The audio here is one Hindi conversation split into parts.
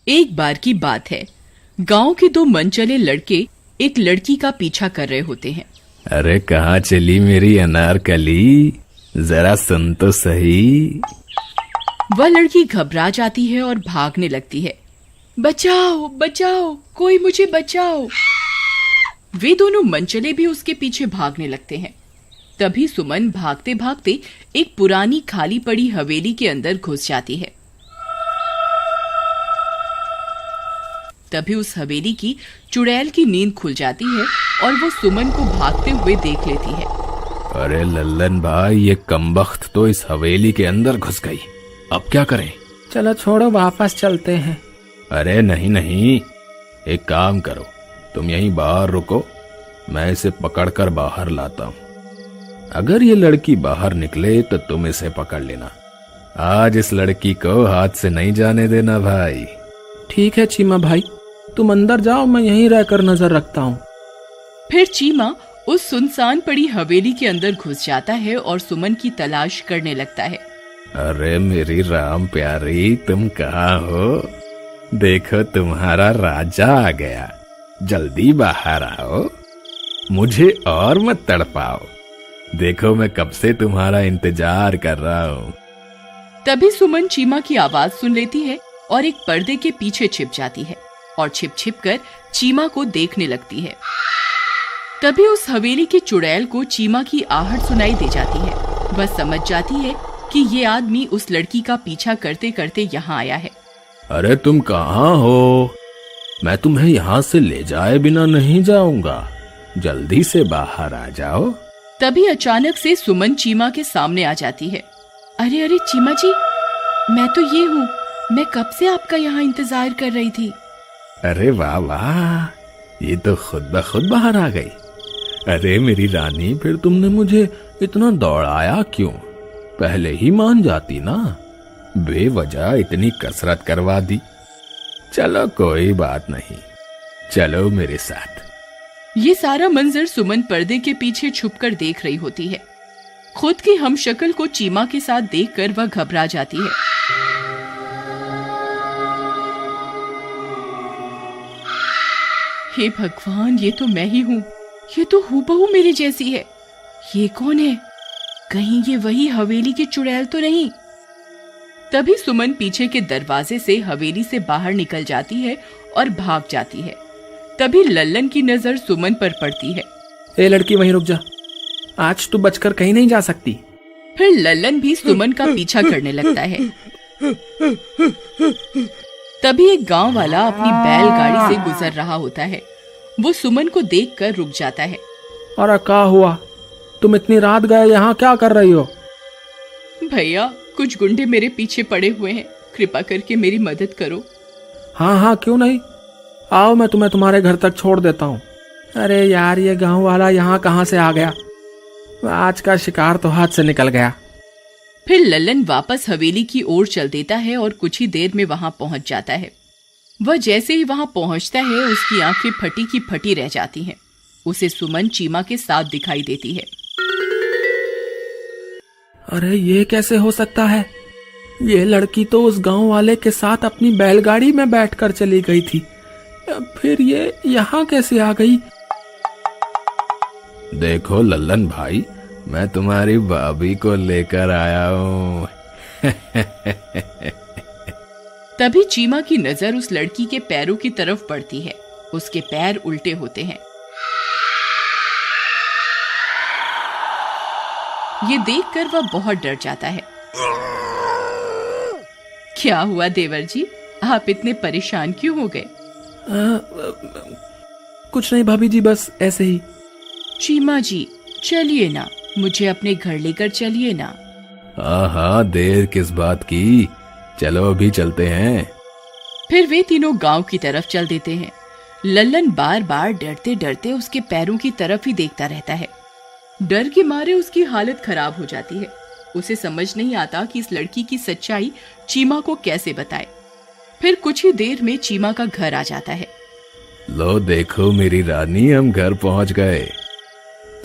एक बार की बात है, गांव के दो मनचले लड़के एक लड़की का पीछा कर रहे होते हैं। अरे कहाँ चली मेरी अनारकली, जरा सुन तो सही। वह लड़की घबरा जाती है और भागने लगती है। बचाओ बचाओ, कोई मुझे बचाओ। वे दोनों मनचले भी उसके पीछे भागने लगते हैं। तभी सुमन भागते भागते एक पुरानी खाली पड़ी हवेली के अंदर घुस जाती है। तभी उस हवेली की चुड़ैल की नींद खुल जाती है और वो सुमन को भागते हुए देख लेती है। अरे लल्लन भाई, ये कमबख्त तो इस हवेली के अंदर घुस गई, अब क्या करें? चलो छोड़ो, वापस चलते हैं। अरे नहीं नहीं, एक काम करो, तुम यहीं बाहर रुको, मैं इसे पकड़कर बाहर लाता हूँ। अगर ये लड़की बाहर निकले तो तुम इसे पकड़ लेना। आज इस लड़की को हाथ से नहीं जाने देना भाई। ठीक है चीमा भाई, तुम अंदर जाओ, मैं यहीं रहकर नजर रखता हूँ। फिर चीमा उस सुनसान पड़ी हवेली के अंदर घुस जाता है और सुमन की तलाश करने लगता है। अरे मेरी राम प्यारी, तुम कहाँ हो? देखो तुम्हारा राजा आ गया, जल्दी बाहर आओ, मुझे और मत तड़पाओ। देखो मैं कब से तुम्हारा इंतजार कर रहा हूँ। तभी सुमन चीमा की आवाज सुन लेती है और एक पर्दे के पीछे छिप जाती है और छिप छिप कर चीमा को देखने लगती है। तभी उस हवेली की चुड़ैल को चीमा की आहट सुनाई दे जाती है। वह समझ जाती है कि ये आदमी उस लड़की का पीछा करते करते यहाँ आया है। अरे तुम कहाँ हो? मैं तुम्हें यहाँ से ले जाए बिना नहीं जाऊंगा, जल्दी से बाहर आ जाओ। तभी अचानक से सुमन चीमा के सामने आ जाती है। अरे अरे चीमा जी, मैं तो ये हूँ, मैं कब से आपका यहाँ इंतजार कर रही थी। अरे वाह वाह, ये तो खुद ब खुद बाहर आ गई। अरे मेरी रानी, फिर तुमने मुझे इतना दौड़ाया क्यों? पहले ही मान जाती ना, बेवजह इतनी कसरत करवा दी। चलो कोई बात नहीं, चलो मेरे साथ। ये सारा मंजर सुमन पर्दे के पीछे छुपकर देख रही होती है। खुद की हमशक्ल को चीमा के साथ देखकर वह घबरा जाती है। हे भगवान, ये तो मैं ही हूँ, ये तो हूबहू मेरी जैसी है। ये कौन है? कहीं ये वही हवेली की चुड़ैल तो नहीं? तभी सुमन पीछे के दरवाजे से हवेली से बाहर निकल जाती है और भाग जाती है। तभी लल्लन की नजर सुमन पर पड़ती है। ए लड़की, वहीं रुक जा, आज तू बचकर कहीं नहीं जा सकती। फिर लल्लन भी सुमन का पीछा करने लगता है। तभी एक गांव वाला अपनी बैलगाड़ी से गुजर रहा होता है। वो सुमन को देखकर रुक जाता है। और क्या हुआ? तुम इतनी रात गए यहाँ क्या कर रही हो? भैया, कुछ गुंडे मेरे पीछे पड़े हुए हैं, कृपा करके मेरी मदद करो। हाँ हाँ, क्यों नहीं, आओ, मैं तुम्हें तुम्हारे घर तक छोड़ देता हूँ। अरे यार, ये गांव वाला यहाँ कहाँ से आ गया? आज का शिकार तो हाथ से निकल गया। फिर लल्लन वापस हवेली की ओर चल देता है और कुछ ही देर में वहां पहुंच जाता है। वह जैसे ही वहां पहुंचता है, उसकी आंखें फटी की फटी रह जाती हैं। उसे सुमन चीमा के साथ दिखाई देती है। अरे ये कैसे हो सकता है? ये लड़की तो उस गांव वाले के साथ अपनी बैलगाड़ी में बैठकर चली गई थी, फिर ये यहाँ कैसे आ गई? देखो लल्लन भाई, मैं तुम्हारी भाभी को लेकर आया हूँ। तभी चीमा की नजर उस लड़की के पैरों की तरफ पड़ती है। उसके पैर उल्टे होते हैं। ये देखकर वह बहुत डर जाता है। क्या हुआ देवर जी, आप इतने परेशान क्यों हो गए? कुछ नहीं भाभी जी, बस ऐसे ही। चीमा जी, चलिए ना, मुझे अपने घर लेकर चलिए ना। हाँ, देर किस बात की, चलो अभी चलते हैं। फिर वे तीनों गांव की तरफ चल देते हैं। लल्लन बार बार डरते डरते उसके पैरों की तरफ ही देखता रहता है। डर के मारे उसकी हालत खराब हो जाती है। उसे समझ नहीं आता कि इस लड़की की सच्चाई चीमा को कैसे बताए। फिर कुछ ही देर में चीमा का घर आ जाता है। लो देखो मेरी रानी, हम घर पहुंच गए।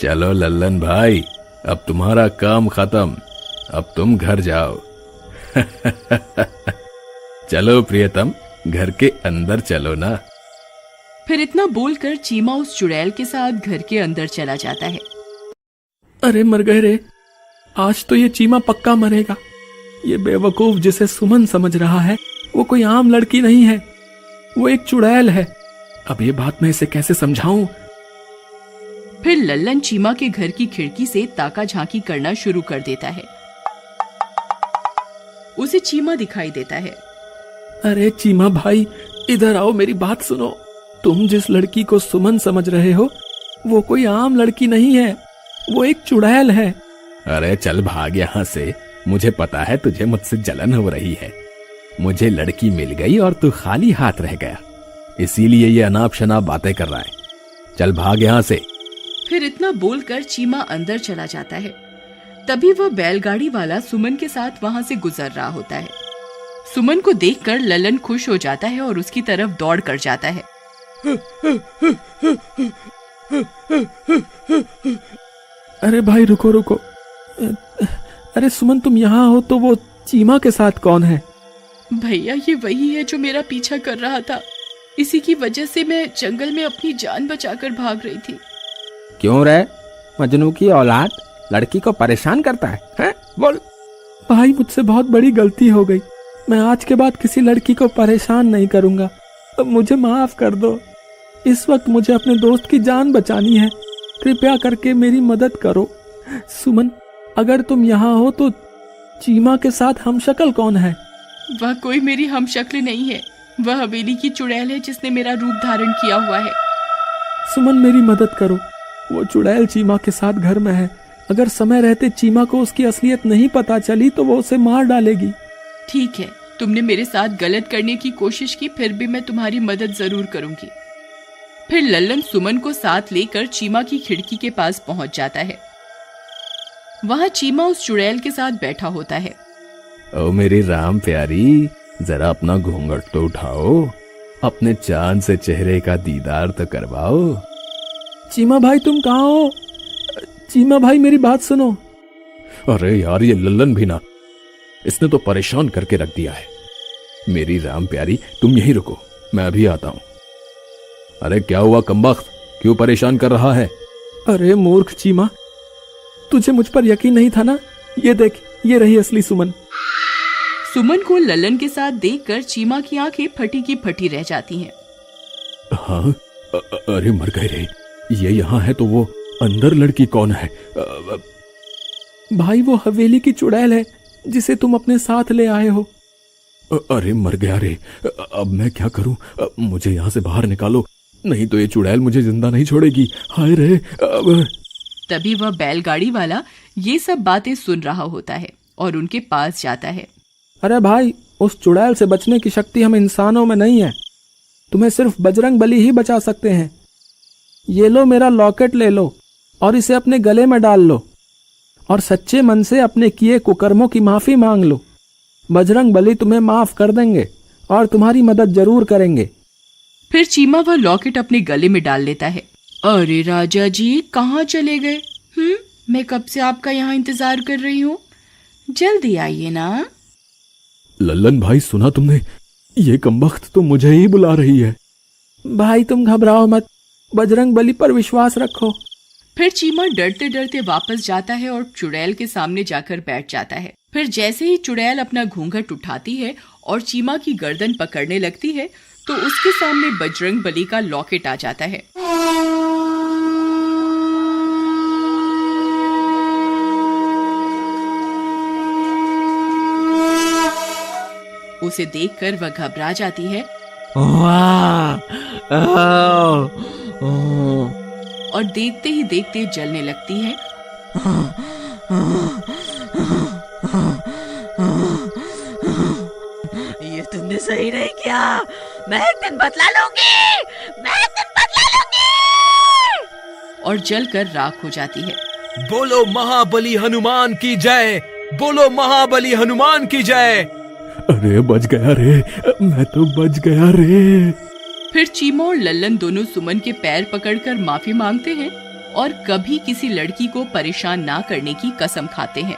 चलो लल्लन भाई, अब तुम्हारा काम खत्म, अब तुम घर जाओ। चलो प्रियतम, घर के अंदर चलो ना। फिर इतना बोलकर चीमा उस चुड़ैल के साथ घर के अंदर चला जाता है। अरे मर गए रे, आज तो ये चीमा पक्का मरेगा। ये बेवकूफ जिसे सुमन समझ रहा है वो कोई आम लड़की नहीं है, वो एक चुड़ैल है। अब ये बात मैं इसे कैसे समझाऊं? फिर लल्लन चीमा के घर की खिड़की से ताका झांकी करना शुरू कर देता है। उसे चीमा दिखाई देता है। अरे चीमा भाई, इधर आओ, मेरी बात सुनो। तुम जिस लड़की को सुमन समझ रहे हो वो कोई आम लड़की नहीं है, वो एक चुड़ैल है। अरे चल भाग यहाँ से, मुझे पता है तुझे मुझसे जलन हो रही है। मुझे लड़की मिल गई और तू खाली हाथ रह गया, इसीलिए ये अनाप शनाप बातें कर रहा है। चल भाग यहाँ से। फिर इतना बोलकर चीमा अंदर चला जाता है। तभी वह बैलगाड़ी वाला सुमन के साथ वहां से गुजर रहा होता है। सुमन को देखकर ललन खुश हो जाता है और उसकी तरफ दौड़ कर जाता है। अरे भाई रुको रुको, अरे सुमन तुम यहाँ हो तो वो चीमा के साथ कौन है? भैया ये वही है जो मेरा पीछा कर रहा था, इसी की वजह से मैं जंगल में अपनी जान बचाकर भाग रही थी। क्यों रे, मजनू की औलाद लड़की को परेशान करता है? बोल। भाई मुझसे बहुत बड़ी गलती हो गई, मैं आज के बाद किसी लड़की को परेशान नहीं करूंगा, अब मुझे माफ कर दो। इस वक्त मुझे अपने दोस्त की जान बचानी है, कृपया करके मेरी मदद करो। सुमन, अगर तुम यहाँ हो तो चीमा के साथ हमशक्ल कौन है? वह कोई मेरी हमशक्ल नहीं है, वह हवेली की चुड़ैल है जिसने मेरा रूप धारण किया हुआ है। सुमन मेरी मदद करो, वो चुड़ैल चीमा के साथ घर में है। अगर समय रहते चीमा को उसकी असलियत नहीं पता चली तो वो उसे मार डालेगी। ठीक है, तुमने मेरे साथ गलत करने की कोशिश की, फिर भी मैं तुम्हारी मदद जरूर करूंगी। फिर लल्लन सुमन को साथ लेकर चीमा की खिड़की के पास पहुंच जाता है। वहां चीमा उस चुड़ैल के साथ बैठा होता है। ओ मेरी राम प्यारी, जरा अपना घूंघट तो उठाओ, अपने चांद से चेहरे का दीदार तो करवाओ। चीमा भाई तुम कहाँ हो? चीमा भाई मेरी बात सुनो। अरे यार ये लल्लन भी ना, इसने तो परेशान करके रख दिया है। मेरी राम प्यारी तुम यहीं रुको, मैं अभी आता हूं। अरे क्या हुआ कमबख्त, क्यों परेशान कर रहा है? अरे मूर्ख चीमा, तुझे मुझ पर यकीन नहीं था ना? ये देख, ये रही असली सुमन। सुमन को लल्लन के साथ देखकर चीमा की आंखें फटी की फटी रह जाती हैं। हाँ, अरे मर गए रे, ये यहाँ है तो वो अंदर लड़की कौन है? भाई वो हवेली की चुड़ैल है जिसे तुम अपने साथ ले आए हो। अरे मर गया रे, अब मैं क्या करूं? मुझे यहाँ से बाहर निकालो, नहीं तो ये चुड़ैल मुझे जिंदा नहीं छोड़ेगी। हाय रे। तभी वह बैलगाड़ी वाला ये सब बातें सुन रहा होता है और उनके पास जाता है। अरे भाई, उस चुड़ैल से बचने की शक्ति हम इंसानों में नहीं है, तुम्हें सिर्फ बजरंग बली ही बचा सकते हैं। ये लो मेरा लॉकेट ले लो और इसे अपने गले में डाल लो और सच्चे मन से अपने किए कुकर्मों की माफी मांग लो। बजरंग बली तुम्हें माफ कर देंगे और तुम्हारी मदद जरूर करेंगे। फिर चीमा वह लॉकेट अपने गले में डाल लेता है। अरे राजा जी कहाँ चले गए? मैं कब से आपका यहाँ इंतजार कर रही हूँ, जल्दी आइए ना। लल्लन भाई सुना तुमने, ये कमबख्त तो मुझे ही बुला रही है। भाई तुम घबराओ मत, बजरंग बली पर विश्वास रखो। फिर चीमा डरते डरते वापस जाता है और चुड़ैल के सामने जाकर बैठ जाता है। फिर जैसे ही चुड़ैल अपना घूंघट उठाती है और चीमा की गर्दन पकड़ने लगती है तो उसके सामने बजरंग बली का लॉकेट आ जाता है। उसे देखकर वह घबरा जाती है और देखते ही देखते जलने लगती है। ये तुमने सही नहीं किया, मैं एक दिन बदला लूंगी, मैं एक दिन बदला लूंगी। और जलकर राख हो जाती है। बोलो महाबली हनुमान की जय, बोलो महाबली हनुमान की जय। अरे बच गया रे, मैं तो बच गया रे। फिर चीमा और लल्लन दोनों सुमन के पैर पकड़कर माफी मांगते हैं और कभी किसी लड़की को परेशान ना करने की कसम खाते हैं।